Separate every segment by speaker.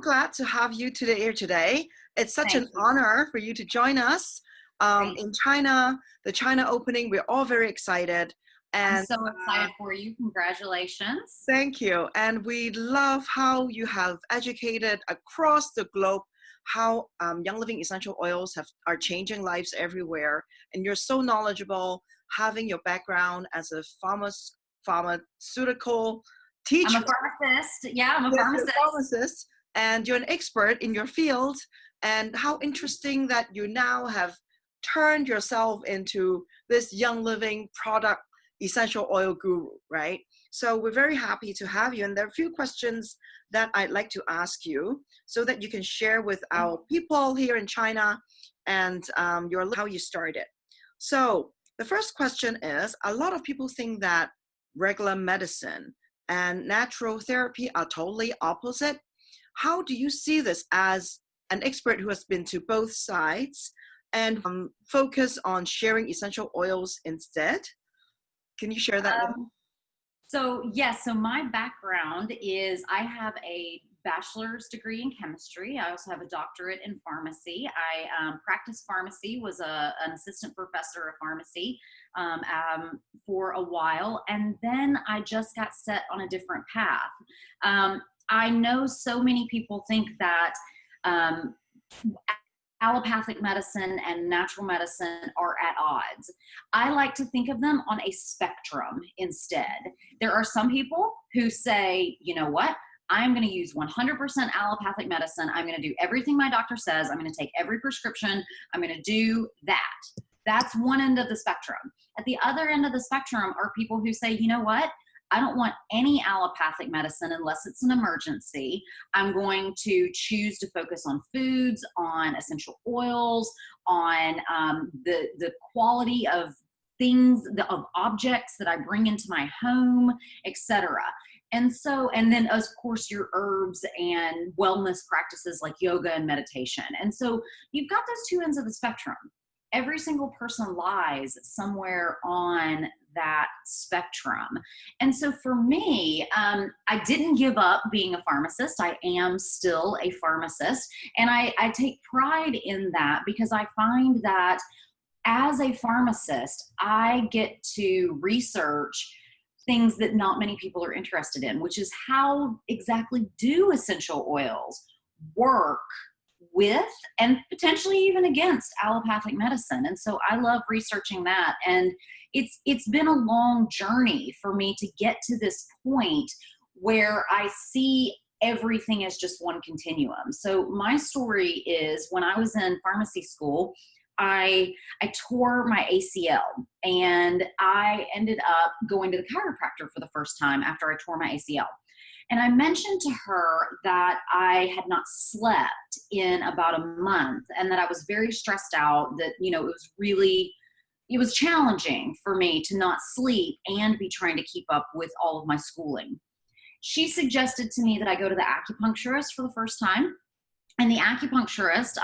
Speaker 1: glad to have you here today. It's such
Speaker 2: Thank
Speaker 1: an
Speaker 2: you.
Speaker 1: honor for you to join us.
Speaker 2: Great.
Speaker 1: In China, the China opening, we're all very excited.
Speaker 2: I'm
Speaker 1: And
Speaker 2: so excited for you. Congratulations.
Speaker 1: thank you. And we love how you have educated across the globe how Young Living essential oils are changing lives everywhere. And you're so knowledgeable, having your background as a pharmaceutical teacher.
Speaker 2: I'm a pharmacist. Yeah, I'm a
Speaker 1: Yes, you're
Speaker 2: pharmacist.
Speaker 1: a pharmacist, and you're an expert in your field. And how interesting that you now have turned yourself into this Young Living product essential oil guru, right? So we're very happy to have you. And there are a few questions that I'd like to ask you so that you can share with our people here in China and how you started. So the first question is, a lot of people think that regular medicine and natural therapy are totally opposite. How do you see this as an expert who has been to both sides and focus on sharing essential oils instead? Can you share that with me?
Speaker 2: So my background is I have a bachelor's degree in chemistry. I also have a doctorate in pharmacy. I practiced pharmacy, was an assistant professor of pharmacy for a while, and then I just got set on a different path. I know so many people think that allopathic medicine and natural medicine are at odds. I like to think of them on a spectrum instead. There are some people who say, you know what, I'm going to use 100% allopathic medicine. I'm going to do everything my doctor says. I'm going to take every prescription. I'm going to do that. That's one end of the spectrum. At the other end of the spectrum are people who say, you know what, I don't want any allopathic medicine unless it's an emergency. I'm going to choose to focus on foods, on essential oils, on the quality of things, of objects that I bring into my home, etc. And then of course your herbs and wellness practices like yoga and meditation. And so you've got those two ends of the spectrum. Every single person lies somewhere on that spectrum. And so for me, I didn't give up being a pharmacist. I am still a pharmacist. And I take pride in that because I find that as a pharmacist, I get to research things that not many people are interested in, which is how exactly do essential oils work with and potentially even against allopathic medicine. And so I love researching that. And it's been a long journey for me to get to this point where I see everything as just one continuum. So my story is when I was in pharmacy school, I tore my ACL and I ended up going to the chiropractor for the first time after I tore my ACL. And I mentioned to her that I had not slept in about a month and that I was very stressed out, that, you know, it was challenging for me to not sleep and be trying to keep up with all of my schooling. She suggested to me that I go to the acupuncturist for the first time. And the acupuncturist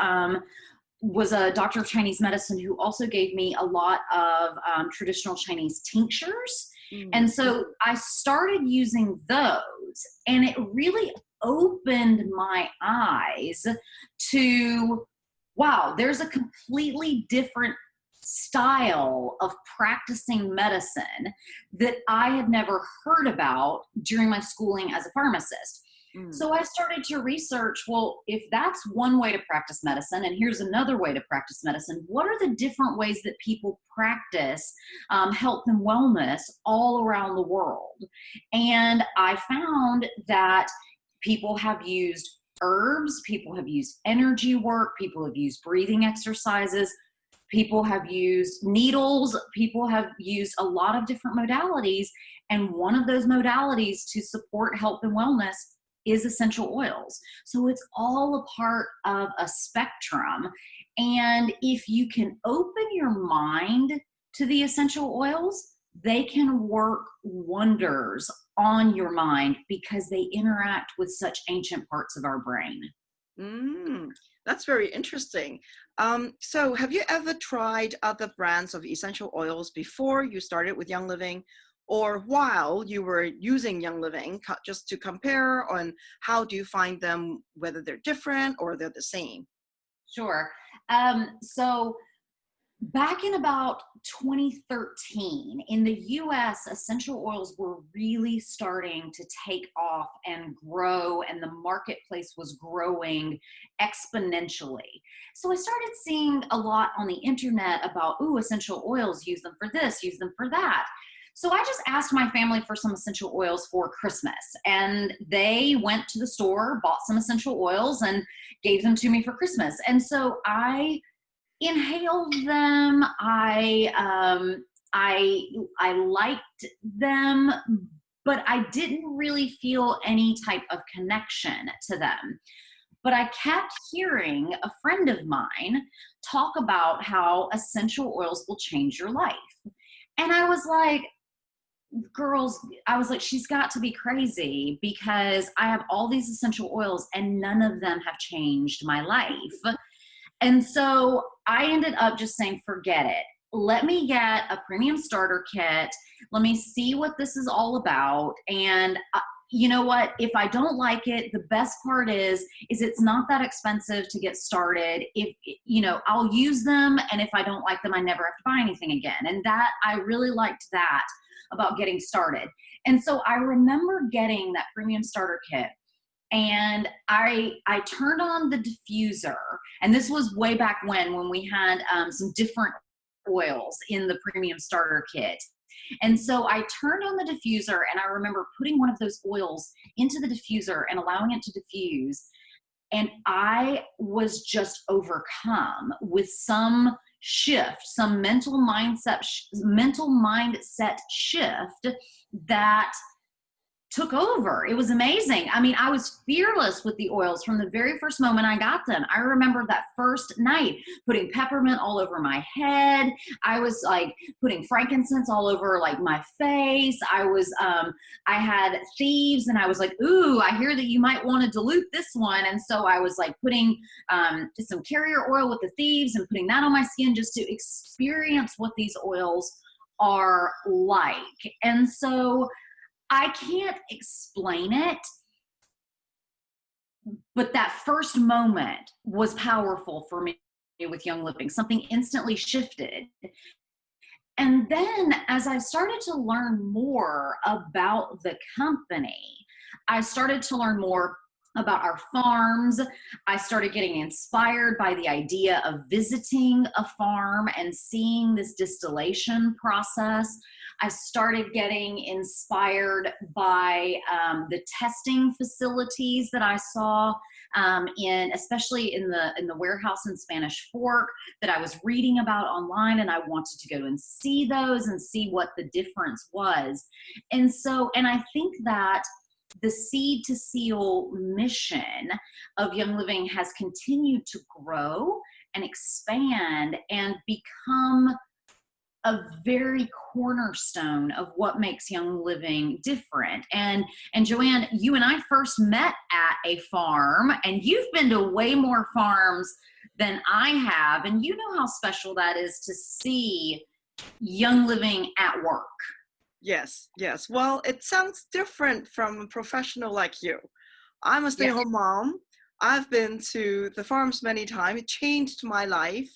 Speaker 2: was a doctor of Chinese medicine who also gave me a lot of traditional Chinese tinctures. And so I started using those, and it really opened my eyes to, wow, there's a completely different style of practicing medicine that I had never heard about during my schooling as a pharmacist. So I started to research, well, if that's one way to practice medicine, and here's another way to practice medicine, what are the different ways that people practice health and wellness all around the world? And I found that people have used herbs, people have used energy work, people have used breathing exercises, people have used needles, people have used a lot of different modalities. And one of those modalities to support health and wellness is essential oils. So it's all a part of a spectrum. And if you can open your mind to the essential oils, they can work wonders on your mind because they interact with such ancient parts of our brain.
Speaker 1: That's very interesting. So have you ever tried other brands of essential oils before you started with Young Living? or while you were using Young Living, just to compare on how do you find them, whether they're different or they're the same?
Speaker 2: Sure. So back in about 2013, in the US, essential oils were really starting to take off and grow, and the marketplace was growing exponentially. So I started seeing a lot on the internet about, ooh, essential oils, use them for this, use them for that. So I just asked my family for some essential oils for Christmas, and they went to the store, bought some essential oils, and gave them to me for Christmas. And so I inhaled them. I liked them, but I didn't really feel any type of connection to them. But I kept hearing a friend of mine talk about how essential oils will change your life. And I was like, she's got to be crazy, because I have all these essential oils and none of them have changed my life. And so I ended up just saying, forget it. Let me get a premium starter kit. Let me see what this is all about. And you know what? If I don't like it, the best part is it's not that expensive to get started. I'll use them. And if I don't like them, I never have to buy anything again. And that, I really liked that about getting started. And so I remember getting that premium starter kit, and I turned on the diffuser, and this was way back when we had some different oils in the premium starter kit. And so I turned on the diffuser, and I remember putting one of those oils into the diffuser and allowing it to diffuse. And I was just overcome with some shift, some mental mindset shift that took over. It was amazing. I mean, I was fearless with the oils from the very first moment I got them. I remember that first night putting peppermint all over my head. I was like putting frankincense all over like my face. I had thieves, and I was like, ooh, I hear that you might want to dilute this one. And so I was like putting just some carrier oil with the thieves and putting that on my skin just to experience what these oils are like. And so I can't explain it, but that first moment was powerful for me with Young Living. Something instantly shifted. And then as I started to learn more about the company, I started to learn more about our farms. I started getting inspired by the idea of visiting a farm and seeing this distillation process. I started getting inspired by the testing facilities that I saw especially in the warehouse in Spanish Fork that I was reading about online, and I wanted to go and see those and see what the difference was. And I think that the Seed to Seal mission of Young Living has continued to grow and expand and become a very cornerstone of what makes Young Living different. And Joanne, you and I first met at a farm, and you've been to way more farms than I have. And you know how special that is to see Young Living at work.
Speaker 1: Yes, yes. Well, it sounds different from a professional like you. I'm a stay-at-home mom. I've been to the farms many times. It changed my life.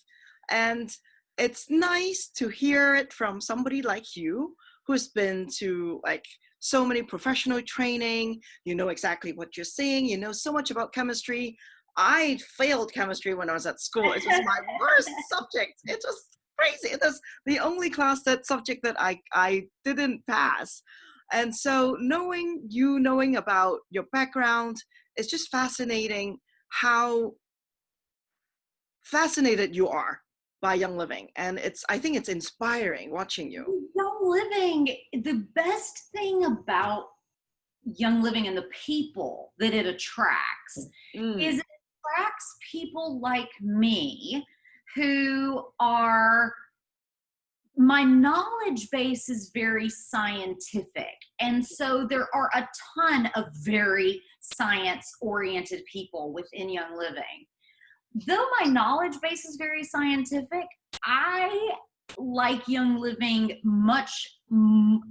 Speaker 1: And it's nice to hear it from somebody like you who's been to like so many professional training. You know exactly what you're saying. You know so much about chemistry. I failed chemistry when I was at school. It was my worst subject. It was crazy. It was the only subject that I didn't pass. And so knowing about your background, it's just fascinating how fascinated you are by Young Living. And I think it's inspiring watching you.
Speaker 2: Young Living, the best thing about Young Living and the people that it attracts is it attracts people like me who are, my knowledge base is very scientific. And so there are a ton of very science-oriented people within Young Living. Though my knowledge base is very scientific, I like Young Living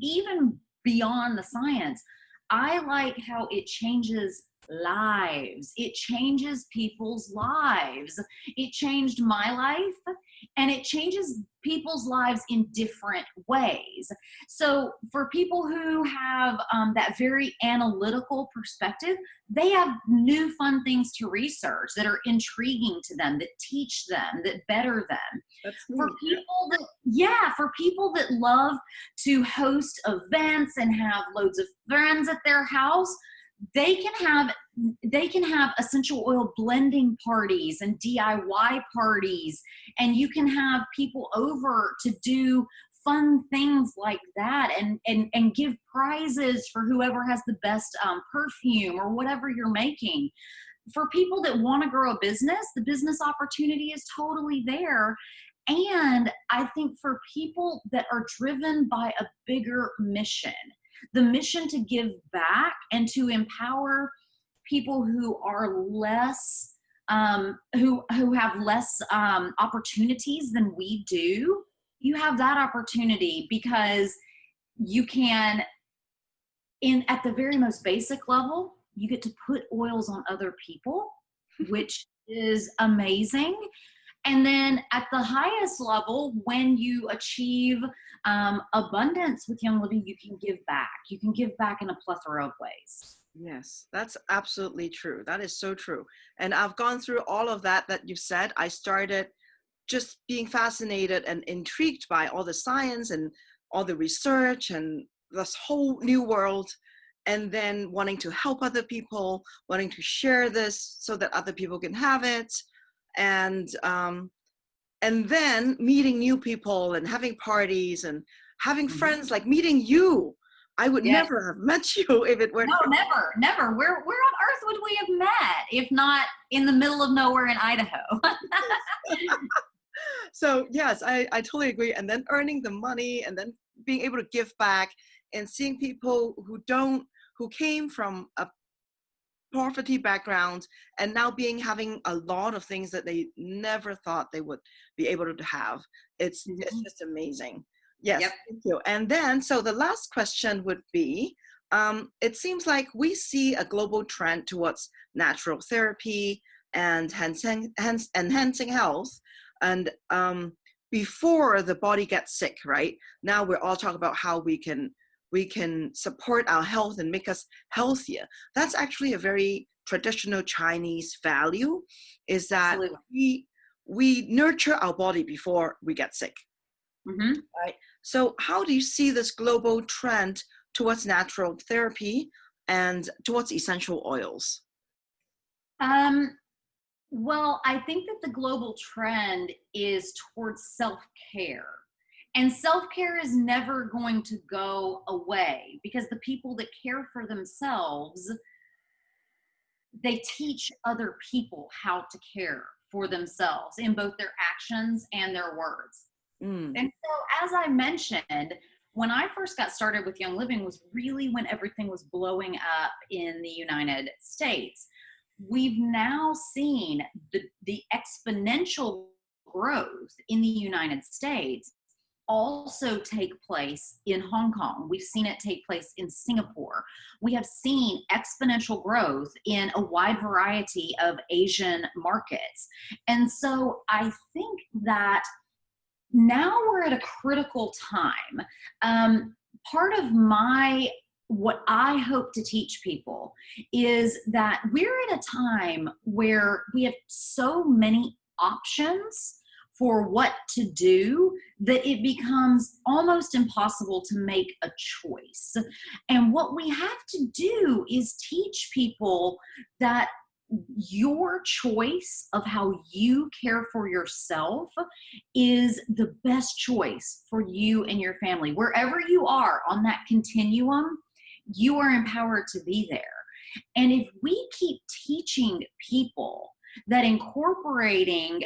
Speaker 2: even beyond the science. I like how it changes lives. It changes people's lives. It changed my life, and it changes people's lives in different ways. So for people who have that very analytical perspective, they have new fun things to research that are intriguing to them, that teach them, that better them.
Speaker 1: That's
Speaker 2: For people that love to host events and have loads of friends at their house, they can have essential oil blending parties and DIY parties, and you can have people over to do fun things like that, and give prizes for whoever has the best perfume or whatever you're making. For people that want to grow a business, the business opportunity is totally there. And I think for people that are driven by a bigger mission, the mission to give back and to empower people who are less, who have less opportunities than we do, you have that opportunity, because you can, at the very most basic level, you get to put oils on other people, which is amazing. And then at the highest level, when you achieve abundance with Young Living, you can give back. You can give back in a plethora of ways.
Speaker 1: Yes, that's absolutely true. That is so true. And I've gone through all of that you said. I started just being fascinated and intrigued by all the science and all the research and this whole new world, and then wanting to help other people, wanting to share this so that other people can have it. And then meeting new people and having parties and having friends, like meeting you. I would never have met you if it weren't.
Speaker 2: No, never. Where on earth would we have met if not in the middle of nowhere in Idaho?
Speaker 1: So yes, I totally agree. And then earning the money and then being able to give back and seeing people who came from a poverty background and now having a lot of things that they never thought they would be able to have. It's just amazing. Yes,
Speaker 2: Yep.
Speaker 1: Thank you. And then, so the last question would be, it seems like we see a global trend towards natural therapy and enhancing health, and before the body gets sick, right? Now we're all talking about how we can support our health and make us healthier. That's actually a very traditional Chinese value, is that we nurture our body before we get sick.
Speaker 2: Mm-hmm.
Speaker 1: Right? So how do you see this global trend towards natural therapy and towards essential oils?
Speaker 2: Well, I think that the global trend is towards self-care. And self-care is never going to go away, because the people that care for themselves, they teach other people how to care for themselves in both their actions and their words. And so, as I mentioned, when I first got started with Young Living was really when everything was blowing up in the United States. We've now seen the exponential growth in the United States also take place in Hong Kong. We've seen it take place in Singapore. We have seen exponential growth in a wide variety of Asian markets. And so I think that now we're at a critical time. Part of what I hope to teach people is that we're at a time where we have so many options for what to do that it becomes almost impossible to make a choice. And what we have to do is teach people that your choice of how you care for yourself is the best choice for you and your family. Wherever you are on that continuum, you are empowered to be there. And if we keep teaching people that incorporating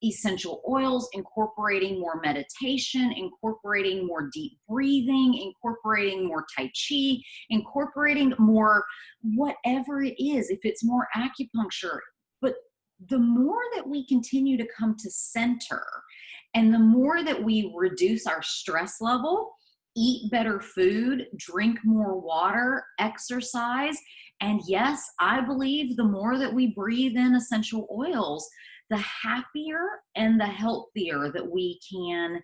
Speaker 2: essential oils, incorporating more meditation, incorporating more deep breathing, incorporating more Tai Chi, incorporating more whatever it is, if it's more acupuncture, but the more that we continue to come to center And the more that we reduce our stress level, eat better food, drink more water, exercise, and yes, I believe the more that we breathe in essential oils, the happier and the healthier that we can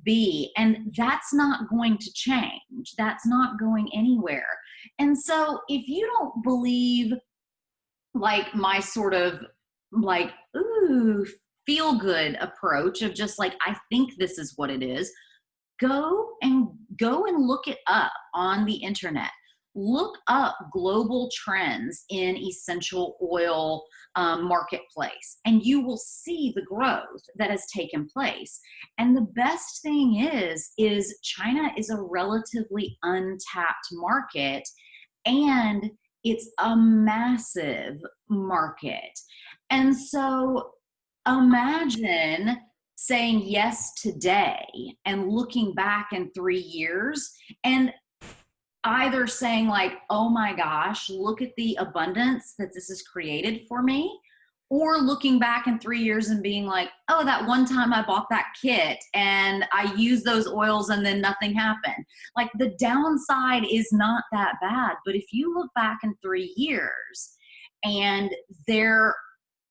Speaker 2: be. And that's not going to change. That's not going anywhere. And so if you don't believe like my sort of like, ooh, feel good approach of just like, I think this is what it is, go and look it up on the internet. Look up global trends in essential oil marketplace, and you will see the growth that has taken place. And the best thing is China is a relatively untapped market, and it's a massive market. And so imagine saying yes today and looking back in 3 years and either saying like, oh my gosh, look at the abundance that this has created for me, or looking back in 3 years and being like, oh, that one time I bought that kit and I used those oils and then nothing happened. Like the downside is not that bad. But if you look back in 3 years and there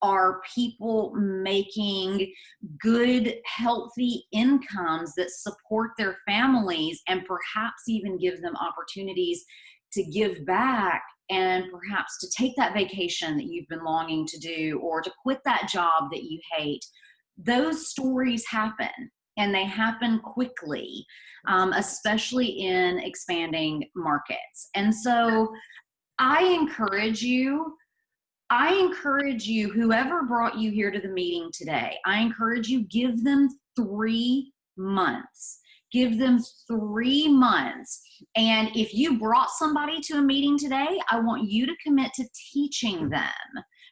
Speaker 2: are people making good, healthy incomes that support their families and perhaps even give them opportunities to give back and perhaps to take that vacation that you've been longing to do or to quit that job that you hate. Those stories happen, and they happen quickly, especially in expanding markets. And so I encourage you, whoever brought you here to the meeting today, I encourage you, give them 3 months. Give them 3 months. And if you brought somebody to a meeting today, I want you to commit to teaching them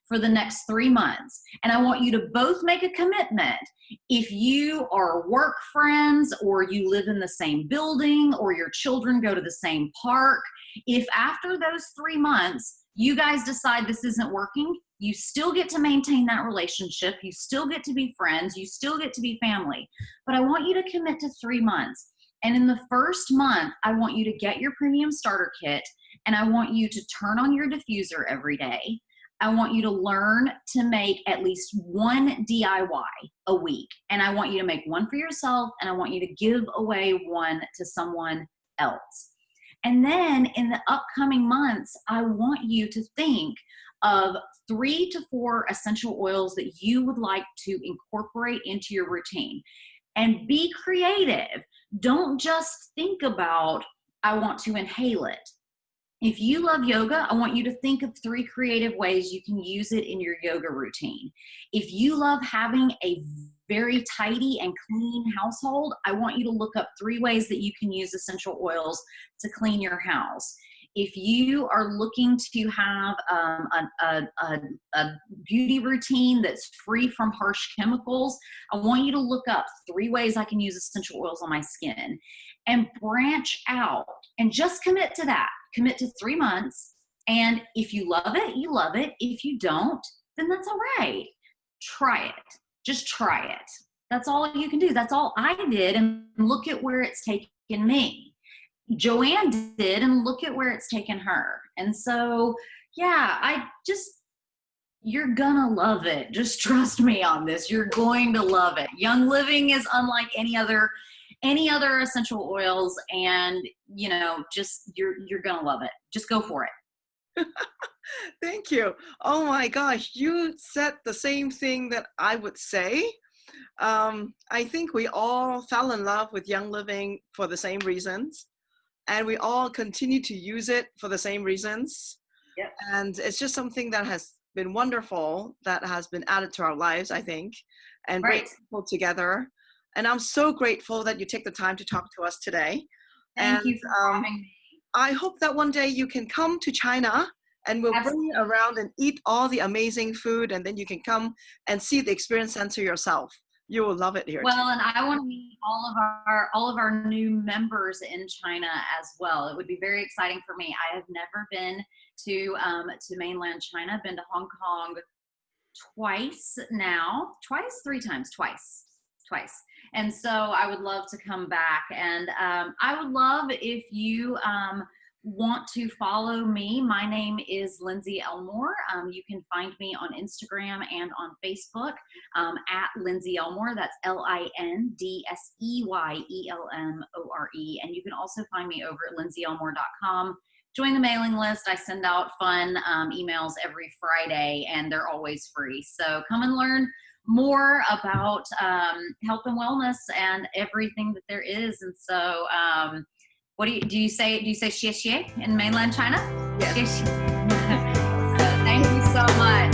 Speaker 2: for the next 3 months. And I want you to both make a commitment. If you are work friends, or you live in the same building, or your children go to the same park, if after those 3 months, you guys decide this isn't working, you still get to maintain that relationship. You still get to be friends. You still get to be family. But I want you to commit to 3 months. And in the first month, I want you to get your premium starter kit, and I want you to turn on your diffuser every day. I want you to learn to make at least 1 DIY a week. And I want you to make 1 for yourself, and I want you to give away 1 to someone else. And then in the upcoming months, I want you to think of 3 to 4 essential oils that you would like to incorporate into your routine. And be creative. Don't just think about, I want to inhale it. If you love yoga, I want you to think of 3 creative ways you can use it in your yoga routine. If you love having a very tidy and clean household, I want you to look up 3 ways that you can use essential oils to clean your house. If you are looking to have a beauty routine that's free from harsh chemicals, I want you to look up 3 ways I can use essential oils on my skin, and branch out and just commit to that. Commit to 3 months. And if you love it, you love it. If you don't, then that's all right. Try it. Just try it. That's all you can do. That's all I did. And look at where it's taken me. Joanne did, and look at where it's taken her. And so, yeah, you're gonna love it. Just trust me on this. You're going to love it. Young Living is unlike any other essential oils, and just you're gonna love it. Just go for it.
Speaker 1: Thank you. Oh my gosh, you said the same thing that I would say. I think we all fell in love with Young Living for the same reasons, and we all continue to use it for the same reasons.
Speaker 2: Yep.
Speaker 1: And it's just something that has been wonderful, that has been added to our lives, I think, and
Speaker 2: Right.
Speaker 1: bring people together. And I'm so grateful that you take the time to talk to us today.
Speaker 2: Thank you for having me.
Speaker 1: I hope that one day you can come to China, and we'll bring you around and eat all the amazing food, and then you can come and see the experience center yourself. You will love it here.
Speaker 2: Well, and I want to meet all of our new members in China as well. It would be very exciting for me. I have never been to mainland China. I've been to Hong Kong twice now. Twice. And so I would love to come back. And I would love if you want to follow me. My name is Lindsey Elmore. You can find me on Instagram and on Facebook at Lindsey Elmore. That's LINDSEYELMORE. And you can also find me over at lindseyelmore.com. Join the mailing list. I send out fun emails every Friday, and they're always free. So come and learn more about health and wellness and everything that there is. And so, what do you say? Do you say xie xie in mainland China?
Speaker 1: Yes.
Speaker 2: Xie xie. So thank you so much.